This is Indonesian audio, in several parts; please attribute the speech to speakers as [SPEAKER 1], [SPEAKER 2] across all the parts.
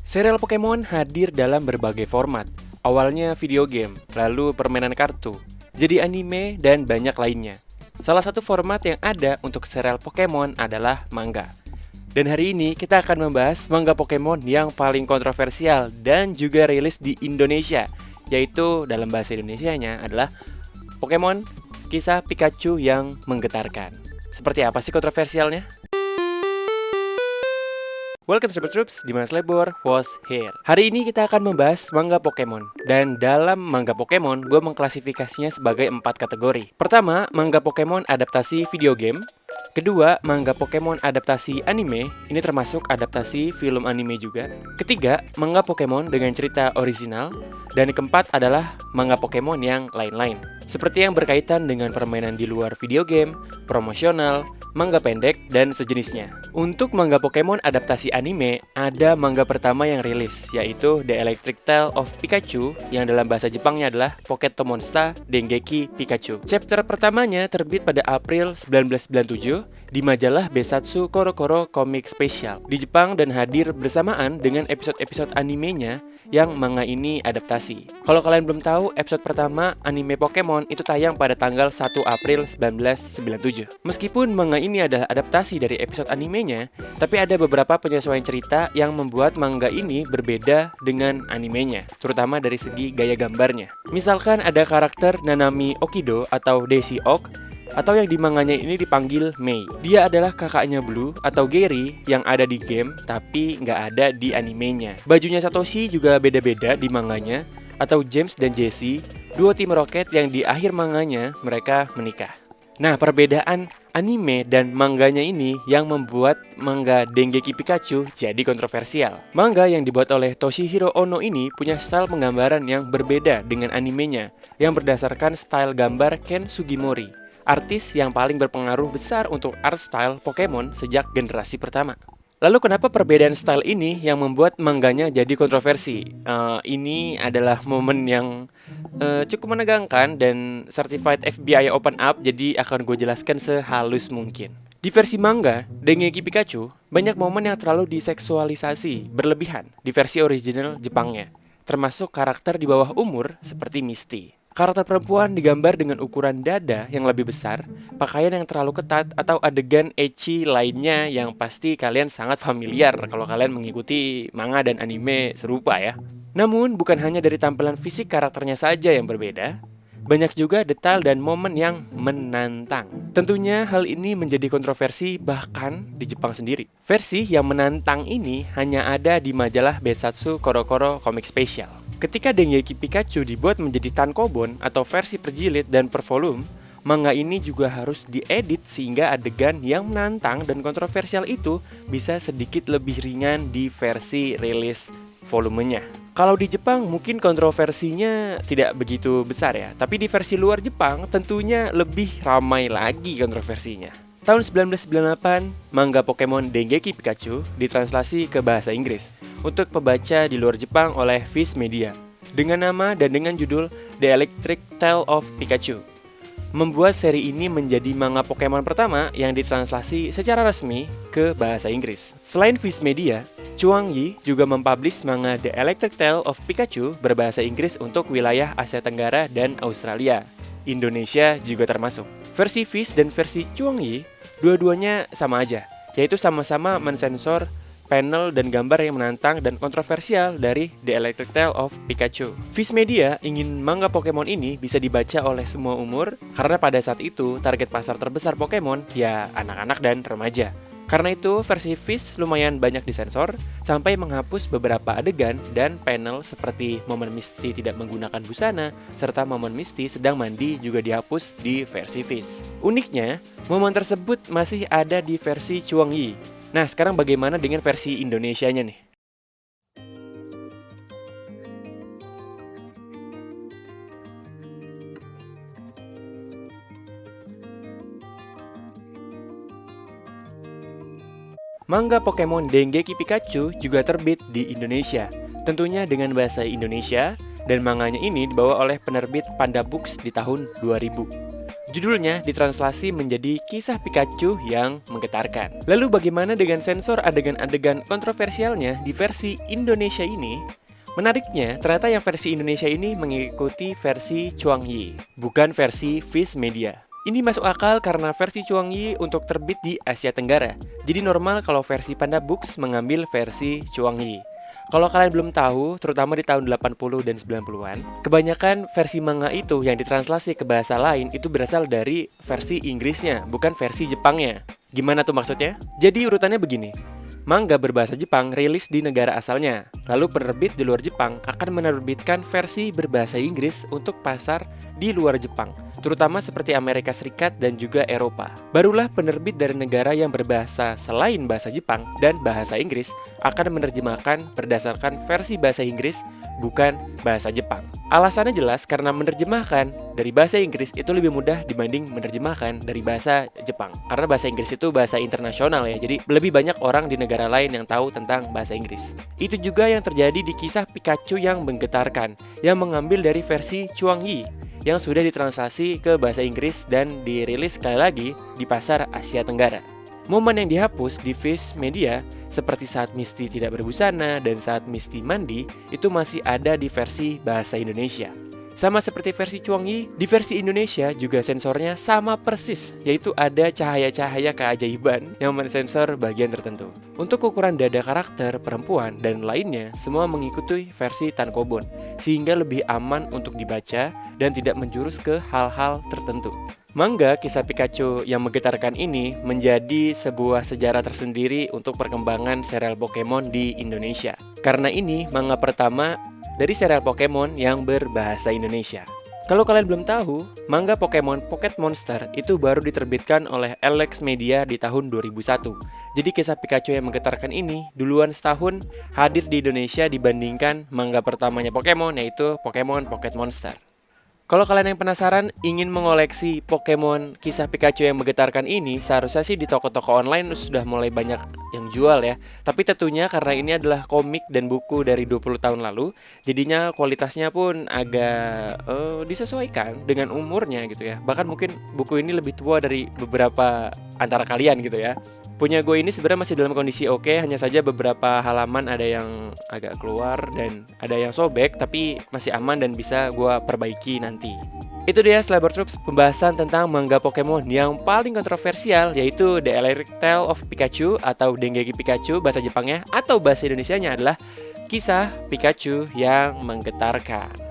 [SPEAKER 1] Serial Pokemon hadir dalam berbagai format. Awalnya video game, lalu permainan kartu, jadi anime, dan banyak lainnya. Salah satu format yang ada untuk serial Pokemon adalah manga. Dan hari ini kita akan membahas manga Pokemon yang paling kontroversial dan juga rilis di Indonesia, yaitu dalam bahasa Indonesianya adalah Pokemon Kisah Pikachu yang Menggetarkan. Seperti apa sih kontroversialnya? Welcome Sobat Troops, Dimas Lebor was here. Hari ini kita akan membahas manga Pokemon. Dan dalam manga Pokemon, gue mengklasifikasinya sebagai 4 kategori. Pertama, manga Pokemon adaptasi video game. Kedua, manga Pokemon adaptasi anime. Ini termasuk adaptasi film anime juga. Ketiga, manga Pokemon dengan cerita original. Dan keempat adalah manga Pokemon yang lain-lain, seperti yang berkaitan dengan permainan di luar video game, promosional, manga pendek, dan sejenisnya. Untuk manga Pokemon adaptasi anime, ada manga pertama yang rilis, yaitu The Electric Tale of Pikachu, yang dalam bahasa Jepangnya adalah Pokémonsta Dengeki Pikachu. Chapter pertamanya terbit pada April 1997 di majalah Besatsu Korokoro Comic Special di Jepang dan hadir bersamaan dengan episode-episode animenya yang manga ini adaptasi. Kalau kalian belum tahu, episode pertama anime Pokemon itu tayang pada tanggal 1 April 1997. Meskipun manga ini adalah adaptasi dari episode animenya, tapi ada beberapa penyesuaian cerita yang membuat manga ini berbeda dengan animenya, terutama dari segi gaya gambarnya. Misalkan ada karakter Nanami Okido atau Daisy Oak, atau yang di manganya ini dipanggil Mei. Dia adalah kakaknya Blue atau Gary yang ada di game tapi nggak ada di animenya. Bajunya Satoshi juga beda-beda di manganya, atau James dan Jessie, dua tim Rocket yang di akhir manganya mereka menikah. Nah, perbedaan anime dan mangganya ini yang membuat manga Dengeki Pikachu jadi kontroversial. Manga yang dibuat oleh Toshihiro Ono ini punya style penggambaran yang berbeda dengan animenya yang berdasarkan style gambar Ken Sugimori, artis yang paling berpengaruh besar untuk art style Pokemon sejak generasi pertama. Lalu kenapa perbedaan style ini yang membuat mangganya jadi kontroversi? Ini adalah momen yang cukup menegangkan dan certified FBI open up, jadi akan gue jelaskan sehalus mungkin. Di versi manga, Dengeki Pikachu, banyak momen yang terlalu diseksualisasi berlebihan di versi original Jepangnya, termasuk karakter di bawah umur seperti Misty. Karakter perempuan digambar dengan ukuran dada yang lebih besar, pakaian yang terlalu ketat, atau adegan ecchi lainnya yang pasti kalian sangat familiar kalau kalian mengikuti manga dan anime serupa ya. Namun, bukan hanya dari tampilan fisik karakternya saja yang berbeda, banyak juga detail dan momen yang menantang. Tentunya hal ini menjadi kontroversi bahkan di Jepang sendiri. Versi yang menantang ini hanya ada di majalah Besatsu Korokoro Comic Special. Ketika Dengeki Pikachu dibuat menjadi tankobon atau versi per jilid dan per volume, manga ini juga harus diedit sehingga adegan yang menantang dan kontroversial itu bisa sedikit lebih ringan di versi rilis volumenya. Kalau di Jepang mungkin kontroversinya tidak begitu besar ya, tapi di versi luar Jepang tentunya lebih ramai lagi kontroversinya. Tahun 1998, manga Pokemon Dengeki Pikachu ditranslasi ke bahasa Inggris untuk pembaca di luar Jepang oleh Viz Media dengan nama dan dengan judul The Electric Tale of Pikachu, membuat seri ini menjadi manga Pokemon pertama yang ditranslasi secara resmi ke bahasa Inggris. Selain Viz Media, Chuang Yi juga mempublish manga The Electric Tale of Pikachu berbahasa Inggris untuk wilayah Asia Tenggara dan Australia. Indonesia juga termasuk. Versi Viz dan versi Chuang Yi dua-duanya sama aja, yaitu sama-sama mensensor panel dan gambar yang menantang dan kontroversial dari The Electric Tale of Pikachu. Viz Media ingin manga Pokemon ini bisa dibaca oleh semua umur karena pada saat itu target pasar terbesar Pokemon ya anak-anak dan remaja. Karena itu versi Viz lumayan banyak disensor sampai menghapus beberapa adegan dan panel seperti momen Misty tidak menggunakan busana serta momen Misty sedang mandi juga dihapus di versi Viz. Uniknya, momen tersebut masih ada di versi Chuang Yi. Nah, sekarang bagaimana dengan versi Indonesianya nih? Manga Pokemon Dengeki Pikachu juga terbit di Indonesia, tentunya dengan bahasa Indonesia, dan manganya ini dibawa oleh penerbit Panda Books di tahun 2000. Judulnya ditranslasi menjadi Kisah Pikachu yang Menggetarkan. Lalu bagaimana dengan sensor adegan-adegan kontroversialnya di versi Indonesia ini? Menariknya, ternyata yang versi Indonesia ini mengikuti versi Chuang Yi, bukan versi Viz Media. Ini masuk akal karena versi Chuang Yi untuk terbit di Asia Tenggara. Jadi normal kalau versi Panda Books mengambil versi Chuang Yi. Kalau kalian belum tahu, terutama di tahun 80 dan 90-an, kebanyakan versi manga itu yang ditranslasi ke bahasa lain itu berasal dari versi Inggrisnya, bukan versi Jepangnya. Gimana tuh maksudnya? Jadi urutannya begini. Manga berbahasa Jepang rilis di negara asalnya. Lalu penerbit di luar Jepang akan menerbitkan versi berbahasa Inggris untuk pasar di luar Jepang, terutama seperti Amerika Serikat dan juga Eropa. Barulah penerbit dari negara yang berbahasa selain bahasa Jepang dan bahasa Inggris akan menerjemahkan berdasarkan versi bahasa Inggris, bukan bahasa Jepang. Alasannya jelas karena menerjemahkan dari bahasa Inggris itu lebih mudah dibanding menerjemahkan dari bahasa Jepang. Karena bahasa Inggris itu bahasa internasional ya, jadi lebih banyak orang di negara lain yang tahu tentang bahasa Inggris. Itu juga yang terjadi di Kisah Pikachu yang Menggetarkan, yang mengambil dari versi Chuang Yi, yang sudah ditranslasi ke bahasa Inggris dan dirilis sekali lagi di pasar Asia Tenggara. Momen yang dihapus di Viz Media, seperti saat Misty tidak berbusana dan saat Misty mandi, itu masih ada di versi bahasa Indonesia. Sama seperti versi Chuang Yi, di versi Indonesia juga sensornya sama persis, yaitu ada cahaya-cahaya keajaiban yang mensensor bagian tertentu. Untuk ukuran dada karakter, perempuan, dan lainnya, semua mengikuti versi tankobon, sehingga lebih aman untuk dibaca dan tidak menjurus ke hal-hal tertentu. Manga Kisah Pikachu yang Menggetarkan ini menjadi sebuah sejarah tersendiri untuk perkembangan serial Pokemon di Indonesia. Karena ini manga pertama dari serial Pokemon yang berbahasa Indonesia. Kalau kalian belum tahu, manga Pokemon Pocket Monster itu baru diterbitkan oleh Alex Media di tahun 2001. Jadi Kisah Pikachu yang Menggetarkan ini duluan setahun hadir di Indonesia dibandingkan manga pertamanya Pokemon, yaitu Pokemon Pocket Monster. Kalau kalian yang penasaran ingin mengoleksi Pokemon Kisah Pikachu yang Menggetarkan ini, seharusnya sih di toko-toko online sudah mulai banyak yang jual ya. Tapi tentunya karena ini adalah komik dan buku dari 20 tahun lalu, jadinya kualitasnya pun agak disesuaikan dengan umurnya gitu ya. Bahkan mungkin buku ini lebih tua dari beberapa antara kalian gitu ya. Punya gue ini sebenarnya masih dalam kondisi oke, hanya saja beberapa halaman ada yang agak keluar dan ada yang sobek, tapi masih aman dan bisa gue perbaiki nanti. Itu dia Cyber Troops, pembahasan tentang manga Pokemon yang paling kontroversial, yaitu The Electric Tale of Pikachu atau Dengeki Pikachu bahasa Jepangnya, atau bahasa Indonesianya adalah Kisah Pikachu yang Menggetarkan.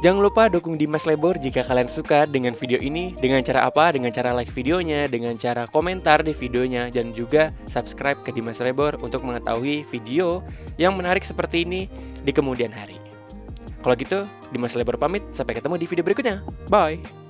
[SPEAKER 1] Jangan lupa dukung Dimas Lebor jika kalian suka dengan video ini. Dengan cara apa? Dengan cara like videonya, dengan cara komentar di videonya, dan juga subscribe ke Dimas Lebor untuk mengetahui video yang menarik seperti ini di kemudian hari. Kalau gitu, Dimas Lebor pamit. Sampai ketemu di video berikutnya. Bye!